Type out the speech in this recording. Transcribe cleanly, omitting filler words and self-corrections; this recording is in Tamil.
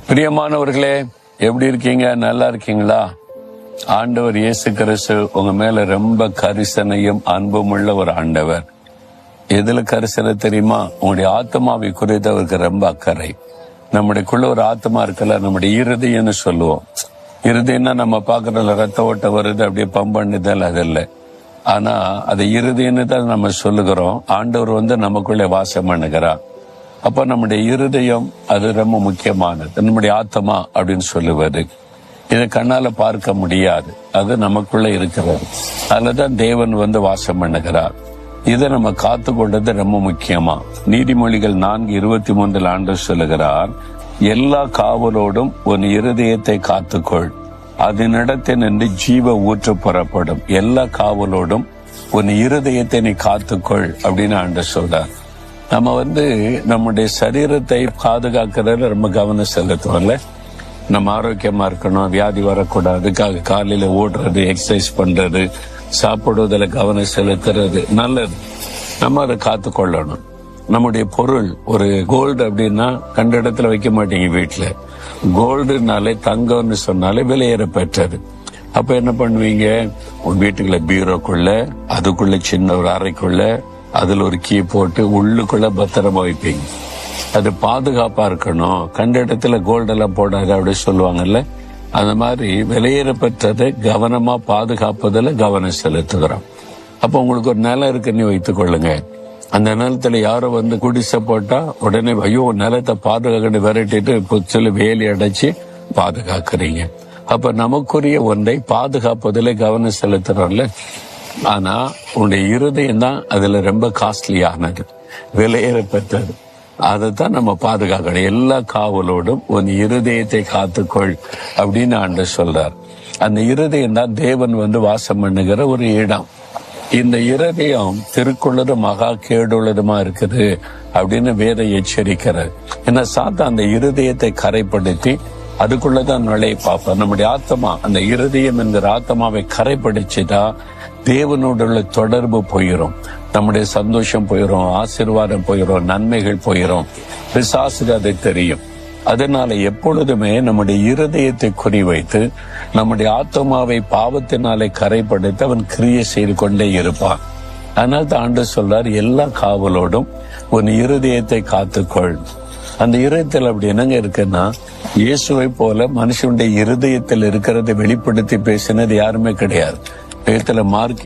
பிரியமானவர்களே, எப்படி இருக்கீங்க? நல்லா இருக்கீங்களா? ஆண்டவர் இயேசு கிறிஸ்து உங்க மேல ரொம்ப கரிசனையும் அன்பும் உள்ள ஒரு ஆண்டவர். எதுல கரிசனை தெரியுமா? உங்களுடைய ஆத்மாவை குறித்து அவருக்கு ரொம்ப அக்கறை. நம்முடையக்குள்ள ஒரு ஆத்மா இருக்கல, நம்முடைய இருதயம்னு சொல்லுவோம். இருதயம்னா நம்ம பாக்குறதுல ரத்த ஓட்டம் வருது, அப்படியே பம்ப் பண்ணுதல், அது இல்லை. ஆனா அது இருதயம்னு தான் நம்ம சொல்லுகிறோம். ஆண்டவர் நமக்குள்ளே வாசம் பண்ணுகிறார். அப்ப நம்முடைய இருதயம் அது ரொம்ப முக்கியமானது. நம்முடைய ஆத்மா அப்படின்னு சொல்லுவது இதை கண்ணால பார்க்க முடியாது, அது நமக்குள்ள இருக்கிறது. அதுலதான் தேவன் வாசம் பண்ணுகிறார். இதை நம்ம காத்து கொண்டது ரொம்ப முக்கியமா. நீதிமொழிகள் 4:23 ஆண்டவர் சொல்லுகிறார், எல்லா காவலோடும் உன் இருதயத்தை காத்துக்கொள், அதனிடத்தில் நின்று ஜீவ ஊற்று புறப்படும். எல்லா காவலோடும் உன் இருதயத்தை நீ காத்துக்கொள் அப்படின்னு ஆண்டவர் சொல்றார். நம்ம நம்முடைய சரீரத்தை பாதுகாக்கிறதுல ரொம்ப கவனம் செலுத்துவோம்ல. நம்ம ஆரோக்கியமா இருக்கணும், வியாதி வரக்கூடாது, அதுக்காக காலையில ஓடுறது, எக்ஸசைஸ் பண்றது, சாப்பிடுவதில் கவனம் செலுத்துறது நல்லது. நம்ம அதை காத்து கொள்ளணும். நம்முடைய பொருள் ஒரு கோல்டு அப்படின்னா கண்ட இடத்துல வைக்க மாட்டீங்க வீட்டுல. கோல்டுனாலே தங்கம்னு சொன்னாலே விலையேற பெற்றது. அப்ப என்ன பண்ணுவீங்க? உங்க வீட்டுக்குள்ள பீரோக்குள்ள, அதுக்குள்ள சின்ன ஒரு அறைக்குள்ள, அதுல ஒரு கீ போட்டு உள்ளுக்குள்ள பத்திரமா வைப்பீங்க. அது பாதுகாப்பா இருக்கணும். கண்ட இடத்துல கோல்டெல்லாம் போடாது அப்படி சொல்லுவாங்கல்ல. அந்த மாதிரி விலையேற பெற்றதை கவனமா பாதுகாப்பதில் கவனம் செலுத்துகிறோம். அப்ப உங்களுக்கு ஒரு நிலம் இருக்குன்னு வைத்துக் கொள்ளுங்க. அந்த நிலத்துல யாரோ குடிசை போட்டா உடனே ஐயோ நிலத்தை பாதுகாக்கணும் விரட்டிட்டு சொல்லி வேலி அடைச்சு பாதுகாக்கிறீங்க. அப்ப நமக்குரிய ஒன்றை பாதுகாப்பதில் கவனம் செலுத்துறோம்ல. ஆனா உன்னுடைய இருதயம் தான் அதுல ரொம்ப காஸ்ட்லியானது, விலையேற பெற்றது. அதைத்தான் நம்ம பாதுகாக்கணும். எல்லா காவலோடும் உன் இருதயத்தை காத்துக்கொள் அப்படின்னு ஆண்டவர் சொல்றார். அந்த இருதயம் தான் தேவன் வாசம் பண்ணுகிற ஒரு இடம். இந்த இருதயம் திருக்குள்ளதும் மகா கேடுள்ளதுமா இருக்குது அப்படின்னு வேத எச்சரிக்கிறார். ஏன்னா சாத்தா அந்த இருதயத்தை கரைப்படுத்தி அதுக்குள்ளதான் நுழைய பார்ப்போம். நம்முடைய ஆத்மா, அந்த இருதயம் என்கிற ஆத்மாவை கரைப்படுத்திட்டா தேவனோடு உள்ள தொடர்பு போயிரும், நம்முடைய சந்தோஷம் போயிரும், ஆசீர்வாதம் போயிரும், நன்மைகள் போயிரும். பிசாசுக்கு அது தெரியும். அதனால எப்பொழுதுமே நம்முடைய இருதயத்தை குறிவைத்து நம்முடைய ஆத்மாவை பாவத்தினாலே கரைப்படுத்தி அவன் கிரியை செய்து கொண்டே இருப்பான். அதனால தான் ஆண்டவர் சொல்றார், எல்லா காவலோடும் உன் இருதயத்தை காத்துக்கொள். அந்த இருதயத்தில் அப்படி என்னங்க இருக்குன்னா, இயேசுவை போல மனுஷனுடைய இருதயத்தில் இருக்கிறதை வெளிப்படுத்தி பேசினது யாருமே கிடையாது. மார்க்